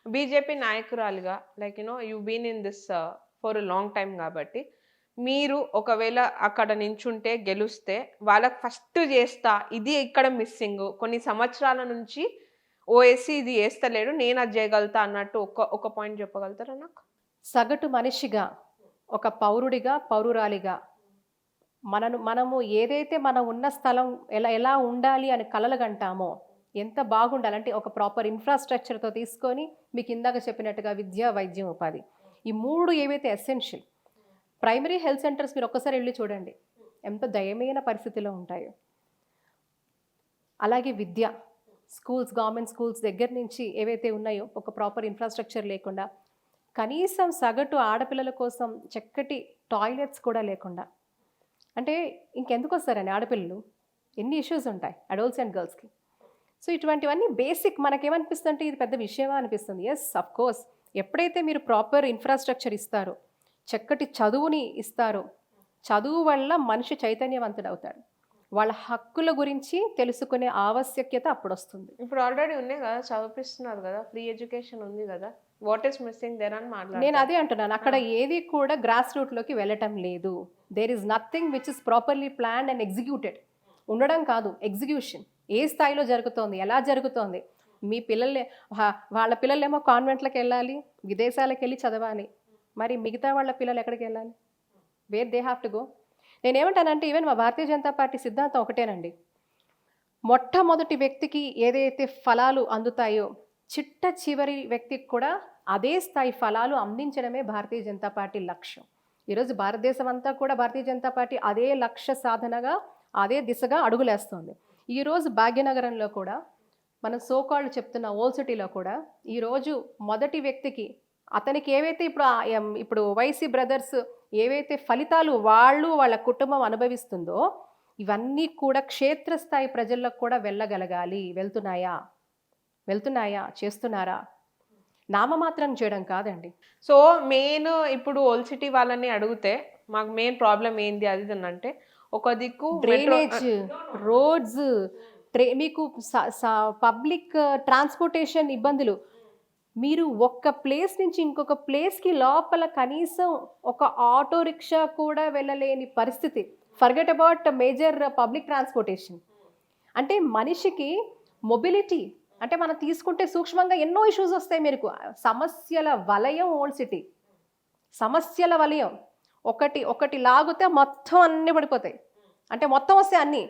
BJP నాయకురాలిగా like you been in this for a long time కాబట్టి, మీరు ఒకవేళ అక్కడ నించుంటే గెలుస్తే వాళ్ళకి ఫస్ట్ చేస్తా. ఇది ఇక్కడ మిస్సింగ్. కొన్ని సంవత్సరాల నుంచి ఓఎస్సీ ఇది చేస్తలేడు. నేను అది చేయగలుగుతా అన్నట్టు ఒక పాయింట్ చెప్పగలుగుతారా నాకు? సగటు మనిషిగా, ఒక పౌరుడిగా, పౌరురాలిగా మనము ఏదైతే మనం ఉన్న స్థలం ఎలా ఎలా ఉండాలి అని కలలుగంటామో, ఎంత బాగుండాలంటే ఒక ప్రాపర్ ఇన్ఫ్రాస్ట్రక్చర్‌తో తీసుకొని మీకు ఇందాక చెప్పినట్టుగా విద్య, వైద్యం, ఉపాధి. ఈ 3 ఏవైతే ఎసెన్షియల్. ప్రైమరీ హెల్త్ సెంటర్స్ మీరు ఒక్కసారి ఎళ్లి చూడండి. ఎంత దయనీయ పరిస్థితిలో ఉంటాయో. అలాగే విద్య, స్కూల్స్, గవర్నమెంట్ స్కూల్స్ దగ్గర నుంచి ఏవైతే ఉన్నాయో ఒక ప్రాపర్ ఇన్ఫ్రాస్ట్రక్చర్ లేకుండా, కనీసం సగటు ఆడపిల్లల కోసం చక్కటి టాయిలెట్స్ కూడా లేకుండా, అంటే ఇంకెందుకొస్తారండి ఆడపిల్లలు? ఎన్ని ఇష్యూస్ ఉంటాయి అడల్ట్స్ అండ్ గర్ల్స్‌కి. సో ఇటువంటివన్నీ బేసిక్ మనకేమనిపిస్తుందంటే ఇది పెద్ద విషయమా అనిపిస్తుంది. Yes, of course. ఎప్పుడైతే మీరు ప్రాపర్ ఇన్ఫ్రాస్ట్రక్చర్ ఇస్తారో, చక్కటి చదువుని ఇస్తారో, చదువు వల్ల మనిషి చైతన్యవంతుడవుతాడు. వాళ్ళ హక్కుల గురించి తెలుసుకునే ఆవశ్యకత అప్పుడొస్తుంది. ఇప్పుడు ఆల్రెడీ ఉన్నాయి కదా! చదివిపిస్తున్నారు కదా! ఫ్రీ ఎడ్యుకేషన్ ఉంది కదా! వాట్ ఈస్ మిస్సింగ్ దేర్ అని నేను మాట్లాడతారు. అదే అంటున్నాను. అక్కడ ఏది కూడా గ్రాస్ రూట్‌లోకి వెళ్ళటం లేదు. There is nothing which is properly planned and executed. ఉండడం కాదు, ఎగ్జిక్యూషన్. ఏ స్థాయిలో జరుగుతోంది? ఎలా జరుగుతోంది? మీ పిల్లల్ని వాళ్ళ పిల్లలేమో కాన్వెంట్‌లకెళ్ళాలి, విదేశాలకెళ్ళి చదవాలి. మరి మిగతా వాళ్ళ పిల్లలు ఎక్కడికెళ్ళాలి? Where they have to go? నేనేమంటానంటే ఈవెన్ మా భారతీయ జనతా పార్టీ సిద్ధాంతం ఒకటేనండి. మొట్టమొదటి వ్యక్తికి ఏదైతే ఫలాలు అందుతాయో, చిట్ట చివరి వ్యక్తికి కూడా అదే స్థాయి ఫలాలు అందించడమే భారతీయ జనతా పార్టీ లక్ష్యం. ఈరోజు భారతదేశం అంతా కూడా భారతీయ జనతా పార్టీ అదే లక్ష్య సాధనగా, అదే దిశగా అడుగులేస్తోంది. ఈరోజు భాగ్యనగరంలో కూడా మనం సోకాళ్ళు చెప్తున్న ఓల్డ్ సిటీలో కూడా ఈరోజు మొదటి వ్యక్తికి అతనికి ఏవైతే ఇప్పుడు వైసీ బ్రదర్స్ ఏవైతే ఫలితాలు వాళ్ళు వాళ్ళ కుటుంబం అనుభవిస్తుందో ఇవన్నీ కూడా క్షేత్రస్థాయి ప్రజలకు కూడా వెళ్ళగలగాలి. వెళ్తున్నాయా? చేస్తున్నారా? నామమాత్రం చేయడం కాదండి. సో మెయిన్ ఇప్పుడు ఓల్డ్ సిటీ వాళ్ళని అడిగితే మాకు మెయిన్ ప్రాబ్లం ఏంది అది ఇది అని అంటే, ఒక దిక్కు డ్రైనేజ్, రోడ్స్, మీకు పబ్లిక్ ట్రాన్స్పోర్టేషన్ ఇబ్బందులు. మీరు ఒక్క ప్లేస్ నుంచి ఇంకొక ప్లేస్కి లోపల కనీసం ఒక ఆటో రిక్షా కూడా వెళ్ళలేని పరిస్థితి. Forget about major public transportation. అంటే మనిషికి మొబిలిటీ అంటే మనం తీసుకుంటే సూక్ష్మంగా ఎన్నో ఇష్యూస్ వస్తాయి. మీకు సమస్యల వలయం ఓల్డ్ సిటీ, సమస్యల వలయం. ఒకటి లాగితే మొత్తం అన్నీ పడిపోతాయి. అంటే మొత్తం వస్తే అన్నీ